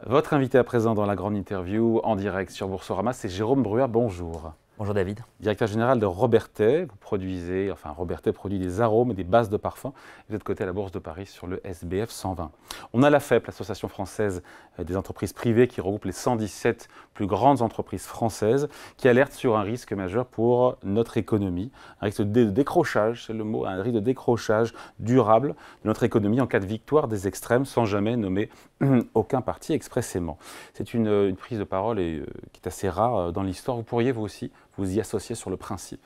Votre invité à présent dans la grande interview en direct sur Boursorama, c'est Jérôme Bruat. Bonjour. Bonjour David. Directeur général de Robertet, vous produisez, Robertet produit des arômes et des bases de parfums. Vous êtes coté à la Bourse de Paris sur le SBF 120. On a la FEP, l'Association française des entreprises privées, qui regroupe les 117 plus grandes entreprises françaises, qui alerte sur un risque majeur pour notre économie. Un risque de décrochage, c'est le mot, un risque de décrochage durable de notre économie en cas de victoire des extrêmes, sans jamais nommer aucun parti expressément. C'est une prise de parole qui est assez rare dans l'histoire. Vous pourriez vous aussi vous y associer sur le principe,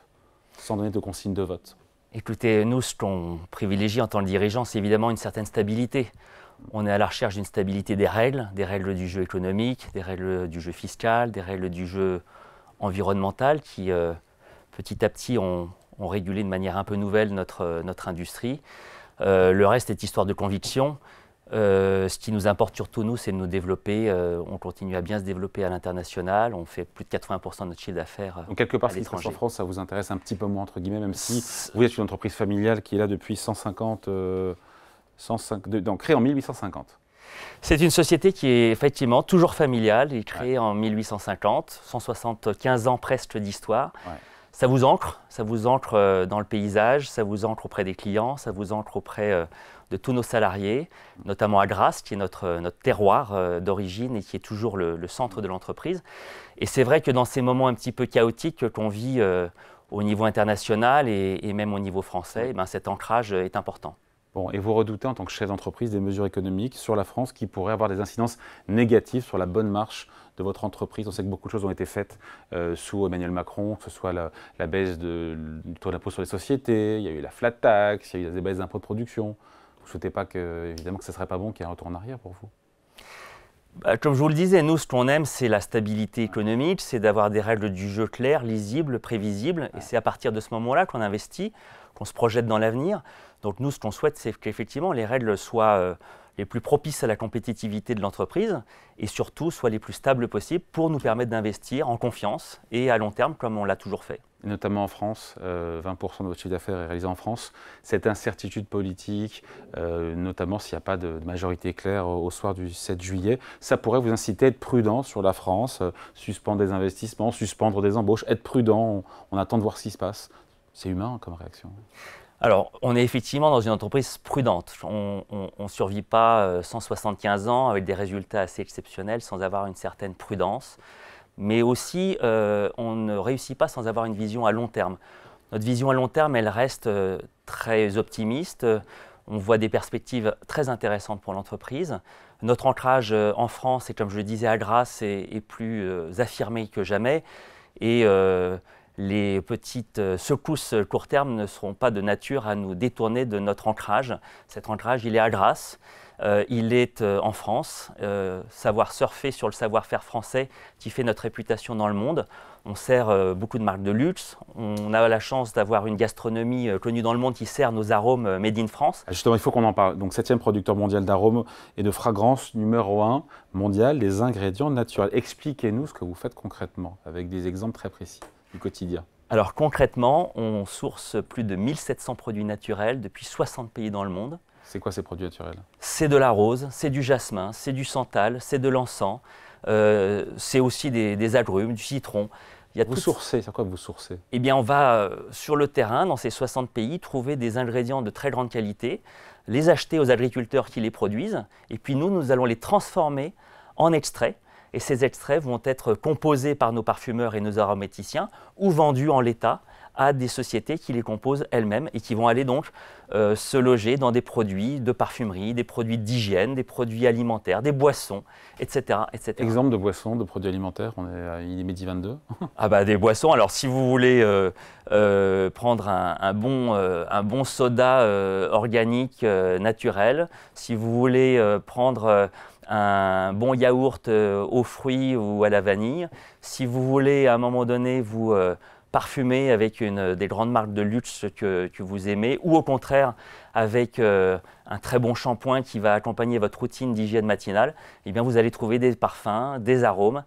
sans donner de consigne de vote? Écoutez, nous, ce qu'on privilégie en tant que dirigeant, c'est évidemment une certaine stabilité. On est à la recherche d'une stabilité des règles du jeu économique, des règles du jeu fiscal, des règles du jeu environnemental qui, petit à petit, ont régulé de manière un peu nouvelle notre industrie. Le reste est histoire de conviction. Ce qui nous importe surtout, nous, c'est de nous développer. On continue à bien se développer à l'international. On fait plus de 80% de notre chiffre d'affaires Donc quelque part, à ce qui se passe l'étranger. en France, ça vous intéresse un petit peu moins, entre guillemets, même si vous êtes une entreprise familiale qui est là depuis 105, créée en 1850. C'est une société qui est effectivement toujours familiale, et créée en 1850, 175 ans presque d'histoire. Ouais. Ça vous ancre dans le paysage, ça vous ancre auprès des clients, ça vous ancre auprès de tous nos salariés, notamment à Grasse, qui est notre terroir d'origine et qui est toujours le centre de l'entreprise. Et c'est vrai que dans ces moments un petit peu chaotiques qu'on vit au niveau international et même au niveau français, cet ancrage est important. Bon, et vous redoutez en tant que chef d'entreprise des mesures économiques sur la France qui pourraient avoir des incidences négatives sur la bonne marche de votre entreprise? On sait que beaucoup de choses ont été faites sous Emmanuel Macron, que ce soit la baisse du taux d'impôt sur les sociétés, il y a eu la flat tax, il y a eu des baisses d'impôts de production. Vous ne souhaitez pas évidemment que ce ne serait pas bon qu'il y ait un retour en arrière pour vous? Comme je vous le disais, nous, ce qu'on aime, c'est la stabilité économique, c'est d'avoir des règles du jeu claires, lisibles, prévisibles. Et c'est à partir de ce moment-là qu'on investit, qu'on se projette dans l'avenir. Donc nous, ce qu'on souhaite, c'est qu'effectivement, les règles soient les plus propices à la compétitivité de l'entreprise et surtout soient les plus stables possibles pour nous permettre d'investir en confiance et à long terme, comme on l'a toujours fait. Et notamment en France, 20% de votre chiffre d'affaires est réalisé en France. Cette incertitude politique, notamment s'il n'y a pas de majorité claire au soir du 7 juillet, ça pourrait vous inciter à être prudent sur la France, suspendre des investissements, suspendre des embauches, être prudent, on attend de voir ce qui se passe. C'est humain comme réaction. Alors, on est effectivement dans une entreprise prudente. On ne survit pas 175 ans avec des résultats assez exceptionnels sans avoir une certaine prudence. Mais aussi, on ne réussit pas sans avoir une vision à long terme. Notre vision à long terme, elle reste très optimiste. On voit des perspectives très intéressantes pour l'entreprise. Notre ancrage en France, et comme je le disais à Grasse, est plus affirmé que jamais. Et les petites secousses court terme ne seront pas de nature à nous détourner de notre ancrage. Cet ancrage, il est à Grasse, il est en France. Savoir surfer sur le savoir-faire français qui fait notre réputation dans le monde. On sert beaucoup de marques de luxe. On a la chance d'avoir une gastronomie connue dans le monde qui sert nos arômes made in France. Justement, il faut qu'on en parle. Donc, 7e producteur mondial d'arômes et de fragrances, numéro 1 mondial des ingrédients naturels. Expliquez-nous ce que vous faites concrètement, avec des exemples très précis du quotidien. Alors concrètement, on source plus de 1700 produits naturels depuis 60 pays dans le monde. C'est quoi ces produits naturels? C'est de la rose, c'est du jasmin, c'est du santal, c'est de l'encens, c'est aussi des agrumes, du citron. Vous sourcez, c'est quoi que vous sourcez? Eh bien, on va sur le terrain, dans ces 60 pays, trouver des ingrédients de très grande qualité, les acheter aux agriculteurs qui les produisent, et puis nous allons les transformer en extraits. Et ces extraits vont être composés par nos parfumeurs et nos aromaticiens ou vendus en l'état à des sociétés qui les composent elles-mêmes et qui vont aller donc se loger dans des produits de parfumerie, des produits d'hygiène, des produits alimentaires, des boissons, etc., etc. Exemple de boissons, de produits alimentaires, il est midi 22. Ah bah des boissons, alors si vous voulez prendre un bon soda organique naturel, si vous voulez prendre un bon yaourt aux fruits ou à la vanille, si vous voulez à un moment donné vous parfumer avec des grandes marques de luxe que vous aimez, ou au contraire avec un très bon shampoing qui va accompagner votre routine d'hygiène matinale, eh bien vous allez trouver des parfums, des arômes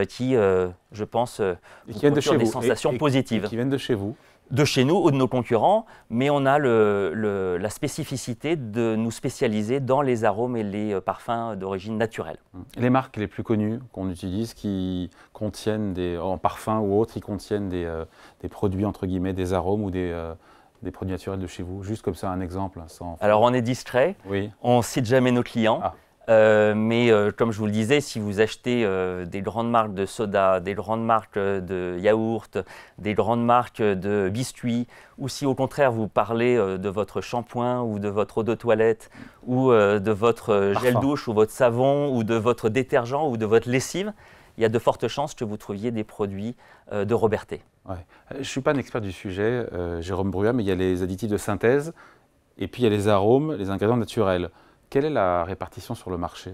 qui, je pense, vous procurent des sensations positives. Qui viennent de chez vous. de chez nous ou de nos concurrents, mais on a la spécificité de nous spécialiser dans les arômes et les parfums d'origine naturelle. Les marques les plus connues qu'on utilise, qui contiennent en parfum ou autres, qui contiennent des produits entre guillemets, des arômes ou des produits naturels de chez vous, juste comme ça un exemple. Alors on est discret, oui. On ne cite jamais nos clients. Ah. Mais comme je vous le disais, si vous achetez des grandes marques de soda, des grandes marques de yaourt, des grandes marques de biscuits, ou si au contraire vous parlez de votre shampoing ou de votre eau de toilette, ou de votre gel douche ou votre savon, ou de votre détergent ou de votre lessive, il y a de fortes chances que vous trouviez des produits de Robertet. Ouais. Je ne suis pas un expert du sujet, Jérôme Bruyas, mais il y a les additifs de synthèse, et puis il y a les arômes, les ingrédients naturels. Quelle est la répartition sur le marché?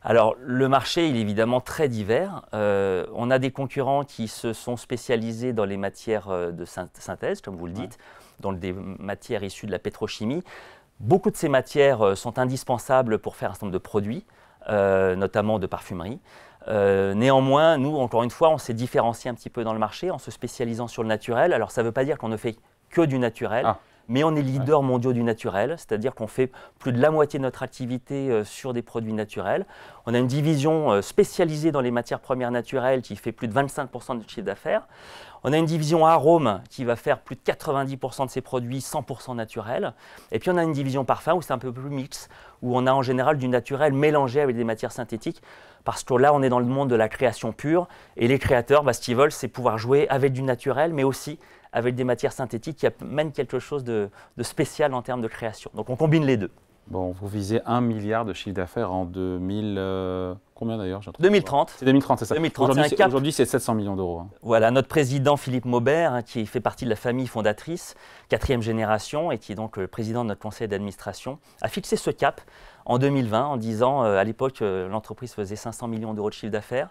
Alors, le marché, il est évidemment très divers. On a des concurrents qui se sont spécialisés dans les matières de synthèse, comme vous le dites, dans des matières issues de la pétrochimie. Beaucoup de ces matières sont indispensables pour faire un certain nombre de produits, notamment de parfumerie. Néanmoins, nous, encore une fois, on s'est différencié un petit peu dans le marché en se spécialisant sur le naturel. Alors, ça ne veut pas dire qu'on ne fait que du naturel. Mais on est leader mondiaux du naturel, c'est-à-dire qu'on fait plus de la moitié de notre activité sur des produits naturels. On a une division spécialisée dans les matières premières naturelles qui fait plus de 25% de notre chiffre d'affaires. On a une division arômes qui va faire plus de 90% de ses produits 100% naturels. Et puis on a une division parfum où c'est un peu plus mix, où on a en général du naturel mélangé avec des matières synthétiques. Parce que là, on est dans le monde de la création pure. Et les créateurs, ce qu'ils veulent, c'est pouvoir jouer avec du naturel, mais aussi avec des matières synthétiques qui amènent quelque chose de spécial en termes de création. Donc on combine les deux. Bon, vous visez 1 milliard de chiffre d'affaires en 2000... combien d'ailleurs? 2030. C'est 2030, c'est ça. 2030, aujourd'hui, c'est 700 millions d'euros. Hein. Voilà, notre président Philippe Maubert, qui fait partie de la famille fondatrice, 4e génération, et qui est donc le président de notre conseil d'administration, a fixé ce cap en 2020 en disant, à l'époque, l'entreprise faisait 500 millions d'euros de chiffre d'affaires.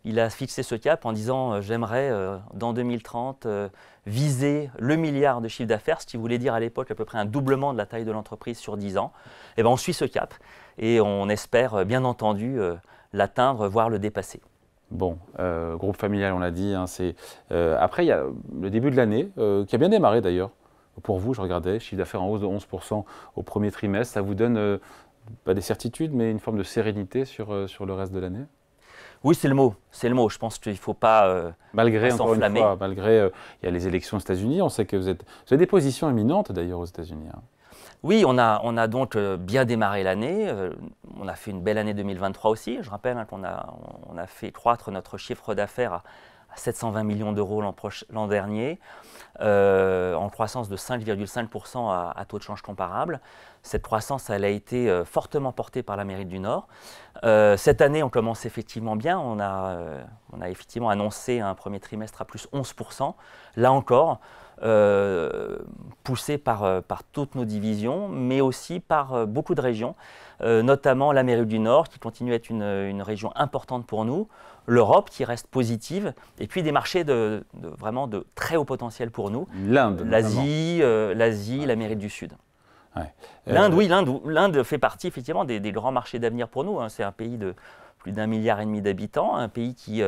Il a fixé ce cap en disant j'aimerais dans 2030 viser le milliard de chiffre d'affaires, ce qui voulait dire à l'époque à peu près un doublement de la taille de l'entreprise sur 10 ans. Et bien on suit ce cap et on espère bien entendu l'atteindre, voire le dépasser. Bon, groupe familial on l'a dit, hein, après il y a le début de l'année qui a bien démarré d'ailleurs. Pour vous, je regardais, chiffre d'affaires en hausse de 11% au premier trimestre, ça vous donne pas des certitudes mais une forme de sérénité sur le reste de l'année? Oui, c'est le mot. C'est le mot. Je pense qu'il ne faut pas malgré, pas encore une s'enflammer. fois, malgré, il y a les élections aux États-Unis. On sait que vous avez des positions éminentes d'ailleurs aux États-Unis. Hein. Oui, on a donc bien démarré l'année. On a fait une belle année 2023 aussi. Je rappelle qu'on a fait croître notre chiffre d'affaires à 720 millions d'euros l'an dernier, en croissance de 5,5% à taux de change comparable. Cette croissance, elle a été fortement portée par l'Amérique du Nord. Cette année, on commence effectivement bien. On a effectivement annoncé un premier trimestre à plus 11%. Là encore, poussé par toutes nos divisions, mais aussi par beaucoup de régions, notamment l'Amérique du Nord, qui continue à être une région importante pour nous, l'Europe, qui reste positive, et puis des marchés vraiment de très haut potentiel pour nous, l'Asie, l'Amérique du Sud. Ouais. L'Inde, oui, l'Inde fait partie effectivement des grands marchés d'avenir pour nous. Hein. C'est un pays de plus d'1,5 milliard d'habitants, un pays qui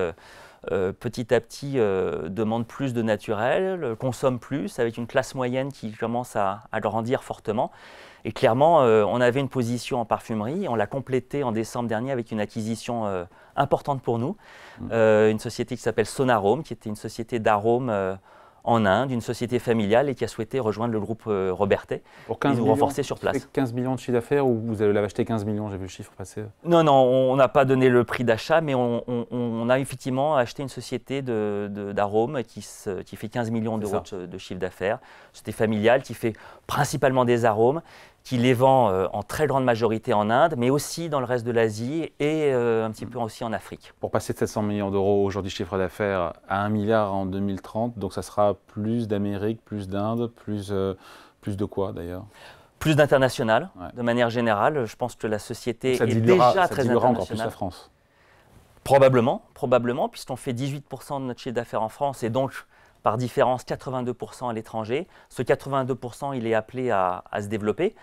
petit à petit demande plus de naturel, consomme plus, avec une classe moyenne qui commence à grandir fortement. Et clairement, on avait une position en parfumerie, on l'a complétée en décembre dernier avec une acquisition importante pour nous, une société qui s'appelle Sonarome, qui était une société d'arômes en Inde, une société familiale et qui a souhaité rejoindre le groupe Robertet et nous renforcer sur place. 15 millions de chiffre d'affaires ou vous allez acheter 15 millions, j'ai vu le chiffre passer? Non, on n'a pas donné le prix d'achat, mais on a effectivement acheté une société d'arômes qui fait 15 millions d'euros de chiffre d'affaires. Société familiale qui fait principalement des arômes, qui les vend en très grande majorité en Inde, mais aussi dans le reste de l'Asie et un petit peu aussi en Afrique. Pour passer de 700 millions d'euros aujourd'hui chiffre d'affaires à 1 milliard en 2030, donc ça sera plus d'Amérique, plus d'Inde, plus de quoi d'ailleurs? Plus d'international, de manière générale. Je pense que la société est déjà très internationale. Encore plus la France. Probablement, puisqu'on fait 18% de notre chiffre d'affaires en France et donc par différence 82% à l'étranger. Ce 82%, il est appelé à se développer.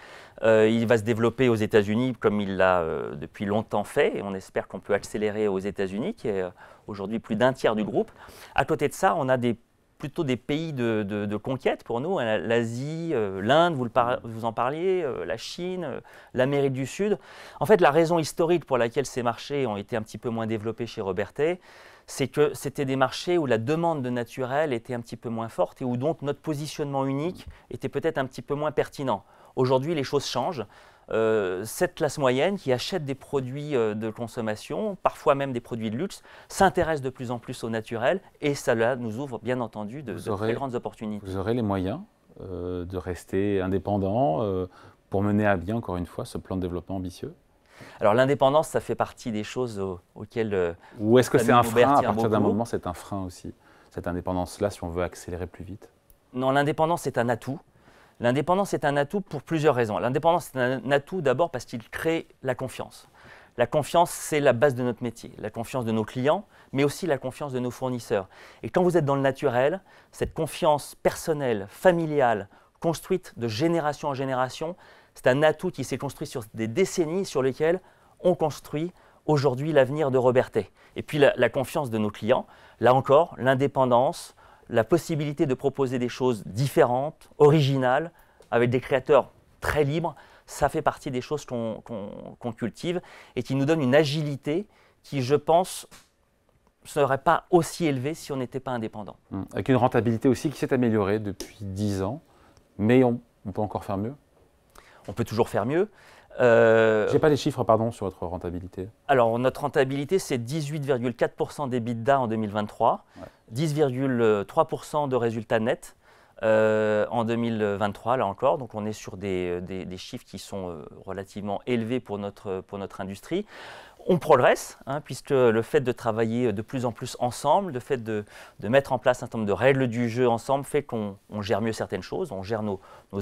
Il va se développer aux États-Unis comme il l'a depuis longtemps fait, et on espère qu'on peut accélérer aux États-Unis, qui est aujourd'hui plus d'1 tiers du groupe. À côté de ça, on a des plutôt des pays de conquête pour nous, hein, l'Asie, l'Inde, vous en parliez, la Chine, l'Amérique du Sud. En fait, la raison historique pour laquelle ces marchés ont été un petit peu moins développés chez Robertet, c'est que c'était des marchés où la demande de naturel était un petit peu moins forte et où donc notre positionnement unique était peut-être un petit peu moins pertinent. Aujourd'hui, les choses changent. Cette classe moyenne qui achète des produits de consommation, parfois même des produits de luxe, s'intéresse de plus en plus au naturel et cela nous ouvre bien entendu de très grandes opportunités. Vous aurez les moyens de rester indépendant pour mener à bien, encore une fois, ce plan de développement ambitieux? Alors l'indépendance, ça fait partie des choses auxquelles... Ou est-ce que c'est un frein, à partir d'un moment, c'est un frein aussi, cette indépendance-là, si on veut accélérer plus vite? Non, l'indépendance est un atout. L'indépendance est un atout pour plusieurs raisons. L'indépendance est un atout d'abord parce qu'il crée la confiance. La confiance, c'est la base de notre métier. La confiance de nos clients, mais aussi la confiance de nos fournisseurs. Et quand vous êtes dans le naturel, cette confiance personnelle, familiale, construite de génération en génération, c'est un atout qui s'est construit sur des décennies sur lesquelles on construit aujourd'hui l'avenir de Robertet. Et puis la confiance de nos clients, là encore, l'indépendance, la possibilité de proposer des choses différentes, originales, avec des créateurs très libres, ça fait partie des choses qu'on cultive et qui nous donne une agilité qui, je pense, ne serait pas aussi élevée si on n'était pas indépendant. Avec une rentabilité aussi qui s'est améliorée depuis 10 ans, mais on peut encore faire mieux? On peut toujours faire mieux. Je n'ai pas les chiffres, pardon, sur votre rentabilité. Alors, notre rentabilité, c'est 18,4% d'EBITDA en 2023, ouais. 10,3% de résultats nets en 2023, là encore. Donc, on est sur des chiffres qui sont relativement élevés pour notre industrie. On progresse, hein, puisque le fait de travailler de plus en plus ensemble, le fait de mettre en place un certain nombre de règles du jeu ensemble fait qu'on gère mieux certaines choses. On gère nos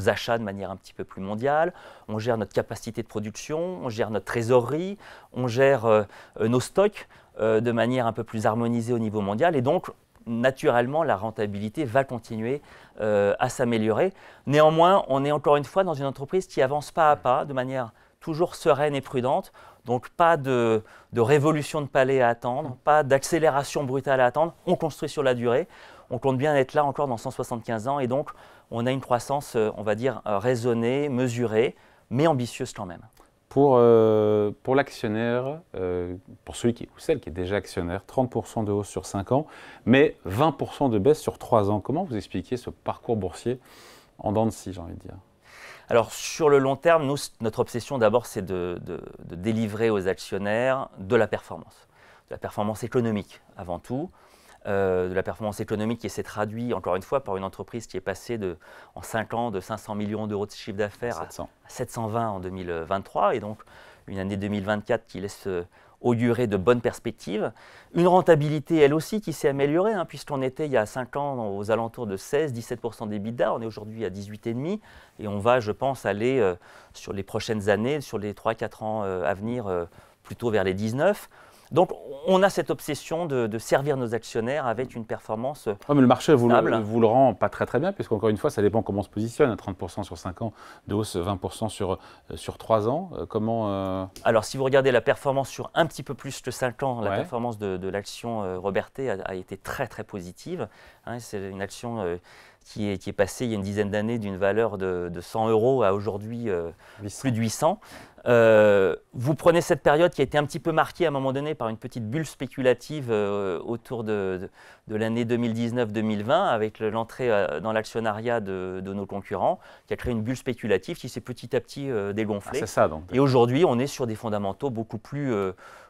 achats de manière un petit peu plus mondiale, on gère notre capacité de production, on gère notre trésorerie, on gère nos stocks de manière un peu plus harmonisée au niveau mondial. Et donc, naturellement, la rentabilité va continuer à s'améliorer. Néanmoins, on est encore une fois dans une entreprise qui avance pas à pas, de manière toujours sereine et prudente. Donc pas de révolution de palais à attendre, pas d'accélération brutale à attendre. On construit sur la durée. On compte bien être là encore dans 175 ans. Et donc, on a une croissance, on va dire, raisonnée, mesurée, mais ambitieuse quand même. Pour l'actionnaire, pour celui ou celle qui est déjà actionnaire, 30% de hausse sur 5 ans, mais 20% de baisse sur 3 ans. Comment vous expliquez ce parcours boursier en dents de scie, j'ai envie de dire? Alors, sur le long terme, nous, notre obsession d'abord, c'est de délivrer aux actionnaires de la performance économique avant tout, de la performance économique qui s'est traduite, encore une fois, par une entreprise qui est passée en 5 ans de 500 millions d'euros de chiffre d'affaires à 720 en 2023, et donc une année 2024 qui laisse augurer de bonnes perspectives. Une rentabilité, elle aussi, qui s'est améliorée, hein, puisqu'on était il y a 5 ans aux alentours de 16-17% d'EBITDA, on est aujourd'hui à 18,5%, et on va, je pense, aller sur les prochaines années, sur les 3-4 ans à venir, plutôt vers les 19%. Donc, on a cette obsession de servir nos actionnaires avec une performance mais le marché vous le rend pas très bien, puisqu'encore une fois, ça dépend comment on se positionne. 30% sur 5 ans, de hausse 20% sur 3 ans. Alors, si vous regardez la performance sur un petit peu plus que 5 ans, la performance de l'action Robertet a été très, très positive. Hein, c'est une action qui est passée il y a une dizaine d'années d'une valeur de 100 € à aujourd'hui plus de 800. Vous prenez cette période qui a été un petit peu marquée à un moment donné par une petite bulle spéculative autour de l'année 2019-2020 avec l'entrée dans l'actionnariat de nos concurrents qui a créé une bulle spéculative qui s'est petit à petit dégonflée. C'est ça donc. Et aujourd'hui, on est sur des fondamentaux beaucoup plus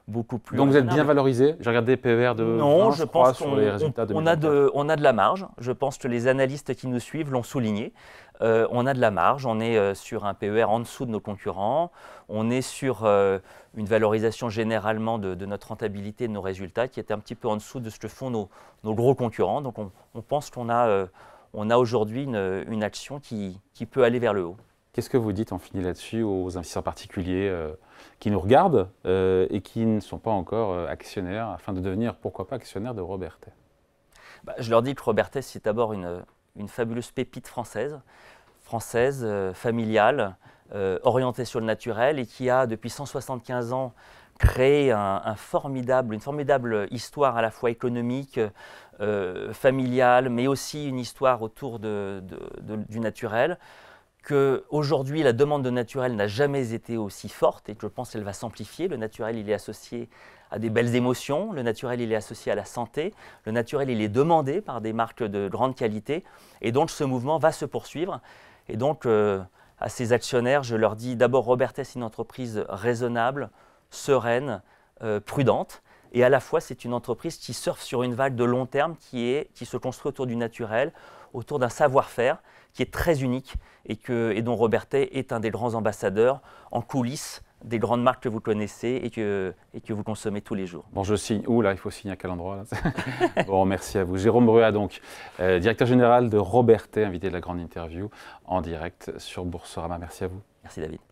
donc vous êtes bien valorisé? J'ai regardé PER de 20, je pense sur les résultats de 2024. On a de la marge. Je pense que les analystes qui nous suivent l'ont souligné. On a de la marge. On est sur un PER en dessous de nos concurrents. On est sur une valorisation généralement de notre rentabilité, de nos résultats, qui est un petit peu en dessous de ce que font nos gros concurrents. Donc on pense qu'on a aujourd'hui une action qui peut aller vers le haut. Qu'est-ce que vous dites, on finit là-dessus, aux investisseurs particuliers qui nous regardent et qui ne sont pas encore actionnaires, afin de devenir, pourquoi pas, actionnaires de Robertet? Je leur dis que Robertet, c'est d'abord une fabuleuse pépite française française, familiale, orientée sur le naturel et qui a depuis 175 ans créé une formidable histoire à la fois économique, familiale, mais aussi une histoire autour du naturel, qu'aujourd'hui la demande de naturel n'a jamais été aussi forte et que je pense qu'elle va s'amplifier. Le naturel, il est associé à des belles émotions, le naturel, il est associé à la santé, le naturel, il est demandé par des marques de grande qualité et donc ce mouvement va se poursuivre. Et donc à ces actionnaires, je leur dis d'abord Robertet, c'est une entreprise raisonnable, sereine, prudente. Et à la fois, c'est une entreprise qui surfe sur une vague de long terme qui se construit autour du naturel, autour d'un savoir-faire qui est très unique et dont Robertet est un des grands ambassadeurs en coulisses des grandes marques que vous connaissez et que vous consommez tous les jours. Bon, je signe où là? Il faut signer à quel endroit là? Bon, merci à vous. Jérôme Bruat, donc, directeur général de Robertet, invité de la grande interview en direct sur Boursorama. Merci à vous. Merci David.